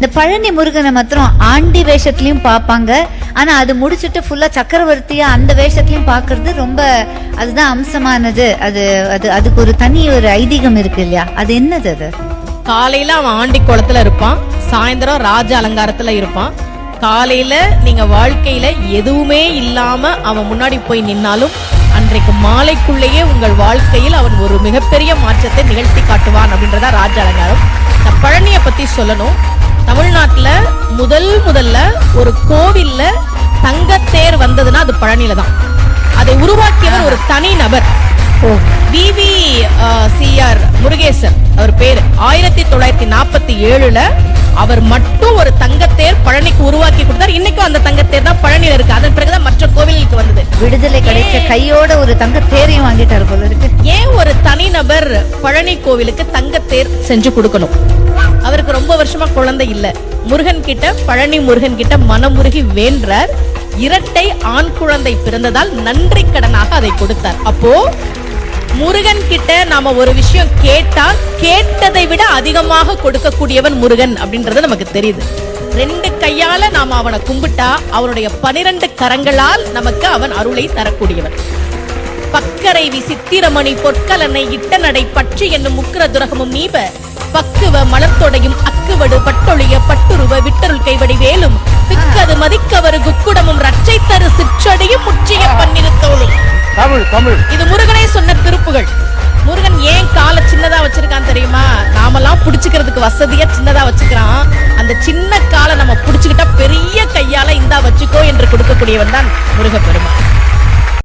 இந்த பழனி முருகனை மாத்திரம் ஆண்டி வேஷத்துலயும் பாப்பாங்க, ஆனா அது முடிச்சுட்டு ஃபுல்லா சக்கரவர்த்தியா அந்த வேஷத்துலயும் பாக்குறது ரொம்ப அதுதான் அம்சமானது. அது அது அதுக்கு ஒரு தனி ஒரு ஐதீகம் இருக்கு இல்லையா? அது என்னது? அது காலையில அவன் ஆண்டி குளத்துல இருப்பான், சாயந்தரம் ராஜ அலங்காரத்துல இருப்பான். காலையில நீங்க வாழ்க்கையில எதுவுமே இல்லாம அவன் முன்னாடி போய் நின்னாலும் அன்றைக்கு மாலைக்குள்ளேயே உங்கள் வாழ்க்கையில் அவன் ஒரு மிகப்பெரிய மாற்றத்தை நிகழ்த்தி காட்டுவான் அப்படின்றதா ராஜ அலங்காரம். இந்த பழனிய பத்தி சொல்லணும். தமிழ்நாட்டுல முதல்ல ஒரு கோவில்ல தங்கத்தேர் வந்ததுன்னா அது பழனியில தான். அதை உருவாக்கியவர் ஒரு தனி நபர், விவிசிஆர் முருகேசன் அவர் பேரு. 1947 அவர் மட்டும் ஒரு தங்கத்தேர் பழனிக்கு உருவாக்கி கொடுத்தார். இன்னைக்கும் அந்த தங்கத்தேர் தான் பழனியில இருக்கு. அதன் பிறகுதான் மற்ற கோவிலுக்கு வந்தது. விடுதலை கிடைச்ச கையோட ஒரு தங்கத்தேரையும் வாங்கிட்டாரு போல இருக்கு. ஏன் ஒரு தனிநபர் பழனி கோவிலுக்கு தங்கத்தேர் செஞ்சு கொடுக்கணும்? அவருக்கு ரொம்ப வருஷமா குழந்தை இல்ல. முருகன் கிட்ட, பழனி முருகன் கிட்ட மனமுருகி வேண்டார். இரட்டை ஆண் குழந்தை பிறந்ததால் நன்றி கடனாக அதை கொடுத்தார். அப்போ முருகன் கிட்ட நாம ஒரு விஷயம் கேட்டால் கேட்டதை விட அதிகமாக கொடுக்கக்கூடியவன் முருகன் அப்படின்றது நமக்கு தெரியுது. 2 கையால நாம அவனை கும்பிட்டா அவனுடைய 12 கரங்களால் நமக்கு அவன் அருளை தரக்கூடியவன். பக்கரைவி சித்திரமணி பொற்கலனை இட்ட நடை பற்றி என்னும் முக்கிர துரகமும் நீப பக்குவ மலர்த்தொடையும் அக்குவடு பட்டொழிய பட்டுருவ விட்டருள் கைவடி வேலும் பிக்கது மதிக்கவரு குக்குடமும் ரட்சை தரு சிற்றடியும் முற்றிய பன்னிருத்தோளும். இது முருகனே சொன்ன திருப்புகள். முருகன் ஏன் காலை சின்னதா வச்சிருக்கான் தெரியுமா? நாமெல்லாம் புடிச்சுக்கிறதுக்கு வசதியா சின்னதா வச்சுக்கிறான். அந்த சின்ன காலை நம்ம புடிச்சுக்கிட்டா பெரிய கையால இந்தா வச்சுக்கோ என்று கொடுக்கக்கூடியவன் தான் முருக பெருமான்.